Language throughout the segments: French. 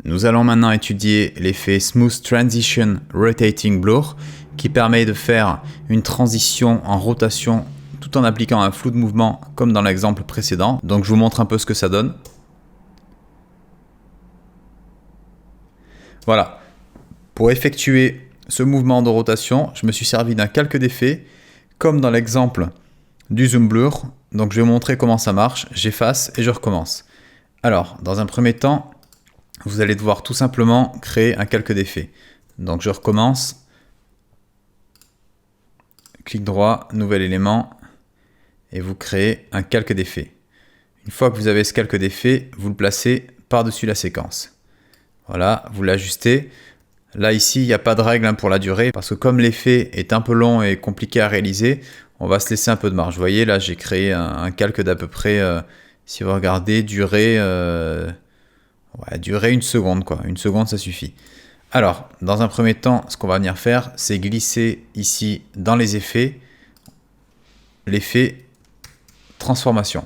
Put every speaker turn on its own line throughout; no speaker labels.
Nous allons maintenant étudier l'effet Smooth Transition Rotating Blur qui permet de faire une transition en rotation tout en appliquant un flou de mouvement comme dans l'exemple précédent. Donc je vous montre un peu ce que ça donne. Voilà. Pour effectuer ce mouvement de rotation, je me suis servi d'un calque d'effet comme dans l'exemple du zoom blur. Donc je vais vous montrer comment ça marche. J'efface et je recommence. Alors, dans un premier temps, vous allez devoir tout simplement créer un calque d'effet. Donc je recommence. Clic droit, nouvel élément. Et vous créez un calque d'effet. Une fois que vous avez ce calque d'effet, vous le placez par-dessus la séquence. Voilà, vous l'ajustez. Là, ici, il n'y a pas de règle pour la durée, parce que comme l'effet est un peu long et compliqué à réaliser, on va se laisser un peu de marge. Vous voyez, là, j'ai créé un calque d'à peu près, si vous regardez, durée 1 seconde, quoi. 1 seconde, ça suffit. Alors, dans un premier temps, ce qu'on va venir faire, c'est glisser ici dans les effets, l'effet transformation.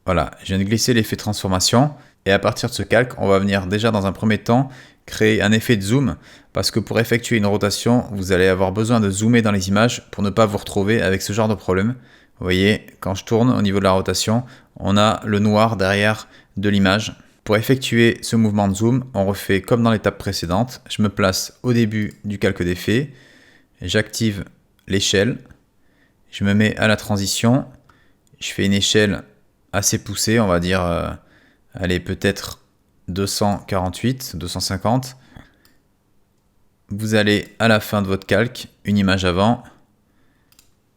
Voilà, je viens de glisser l'effet transformation. Et à partir de ce calque, on va venir déjà dans un premier temps créer un effet de zoom parce que pour effectuer une rotation, vous allez avoir besoin de zoomer dans les images pour ne pas vous retrouver avec ce genre de problème. Vous voyez, quand je tourne au niveau de la rotation, on a le noir derrière de l'image. Pour effectuer ce mouvement de zoom, on refait comme dans l'étape précédente. Je me place au début du calque d'effet, j'active l'échelle, je me mets à la transition, je fais une échelle assez poussée, on va dire... allez, peut-être 248, 250. Vous allez à la fin de votre calque, une image avant,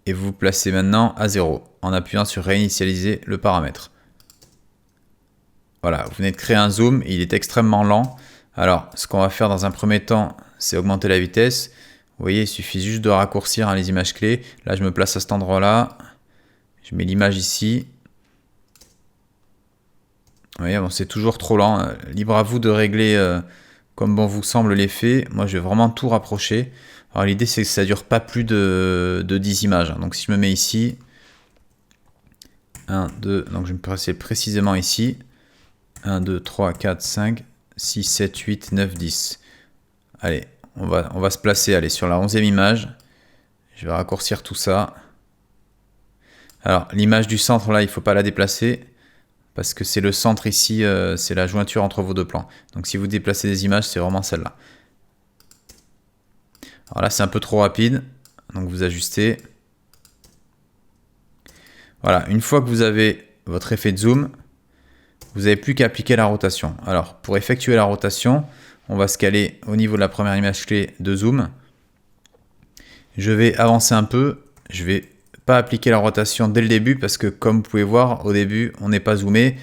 et vous vous placez maintenant à 0 en appuyant sur réinitialiser le paramètre. Voilà, vous venez de créer un zoom, il est extrêmement lent. Alors, ce qu'on va faire dans un premier temps, c'est augmenter la vitesse. Vous voyez, il suffit juste de raccourcir les images clés. Là, je me place à cet endroit-là. Je mets l'image ici. Oui, bon, c'est toujours trop lent. Libre à vous de régler comme bon vous semble l'effet. Moi, je vais vraiment tout rapprocher. Alors, l'idée, c'est que ça ne dure pas plus de 10 images. Donc, si je me mets ici, 1, 2, donc je vais me placer précisément ici. 1, 2, 3, 4, 5, 6, 7, 8, 9, 10. Allez, on va se placer sur la 11e image. Je vais raccourcir tout ça. Alors, l'image du centre, là, il ne faut pas la déplacer. Parce que c'est le centre ici, c'est la jointure entre vos deux plans. Donc si vous déplacez des images, c'est vraiment celle-là. Alors là, c'est un peu trop rapide. Donc vous ajustez. Voilà, une fois que vous avez votre effet de zoom, vous n'avez plus qu'à appliquer la rotation. Alors pour effectuer la rotation, on va se caler au niveau de la première image clé de zoom. Je vais avancer un peu. Je vais pas appliquer la rotation dès le début parce que comme vous pouvez voir au début on n'est pas zoomé,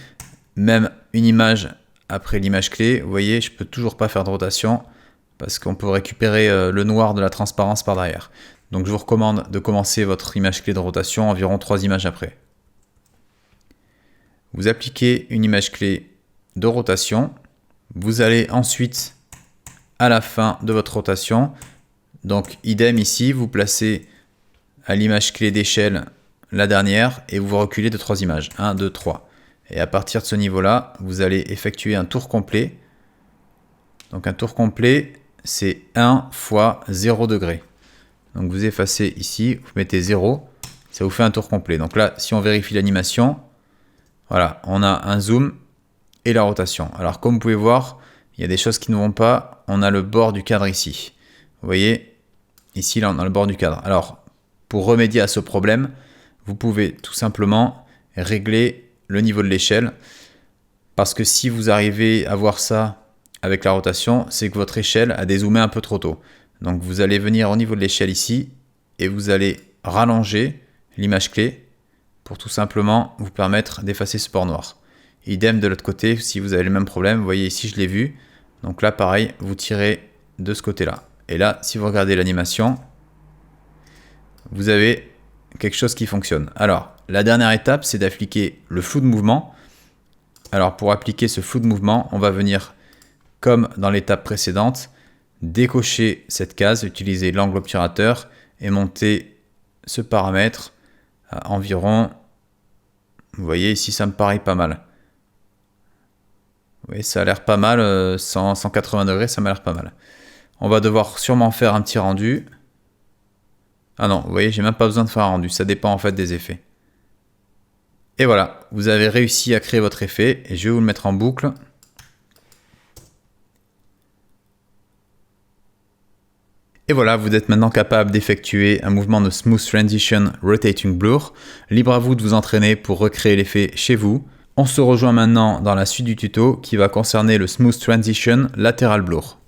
même une image après l'image clé, vous voyez je peux toujours pas faire de rotation parce qu'on peut récupérer le noir de la transparence par derrière. Donc je vous recommande de commencer votre image clé de rotation environ 3 images après. Vous appliquez une image clé de rotation, vous allez ensuite à la fin de votre rotation, donc idem ici, vous placez à l'image clé d'échelle, la dernière, et vous reculez de 3 images. 1, 2, 3. Et à partir de ce niveau-là, vous allez effectuer un tour complet. Donc un tour complet, c'est 1 fois 0 degré. Donc vous effacez ici, vous mettez 0, ça vous fait un tour complet. Donc là, si on vérifie l'animation, voilà, on a un zoom et la rotation. Alors comme vous pouvez voir, il y a des choses qui ne vont pas. On a le bord du cadre ici. Vous voyez, ici, là, on a le bord du cadre. Alors, pour remédier à ce problème, vous pouvez tout simplement régler le niveau de l'échelle parce que si vous arrivez à voir ça avec la rotation, c'est que votre échelle a dézoomé un peu trop tôt. Donc vous allez venir au niveau de l'échelle ici et vous allez rallonger l'image clé pour tout simplement vous permettre d'effacer ce bord noir. Idem de l'autre côté, si vous avez le même problème, vous voyez ici je l'ai vu. Donc là pareil, vous tirez de ce côté-là. Et là, si vous regardez l'animation, vous avez quelque chose qui fonctionne. Alors, la dernière étape, c'est d'appliquer le flou de mouvement. Alors, pour appliquer ce flou de mouvement, on va venir, comme dans l'étape précédente, décocher cette case, utiliser l'angle obturateur et monter ce paramètre à environ, vous voyez ici, ça me paraît pas mal. voyez, ça a l'air pas mal, 180 degrés, ça m'a l'air pas mal. On va devoir sûrement faire un petit rendu. Ah non, vous voyez, j'ai même pas besoin de faire un rendu, ça dépend en fait des effets. Et voilà, vous avez réussi à créer votre effet, et je vais vous le mettre en boucle. Et voilà, vous êtes maintenant capable d'effectuer un mouvement de Smooth Transition Rotating Blur. Libre à vous de vous entraîner pour recréer l'effet chez vous. On se rejoint maintenant dans la suite du tuto qui va concerner le Smooth Transition Lateral Blur.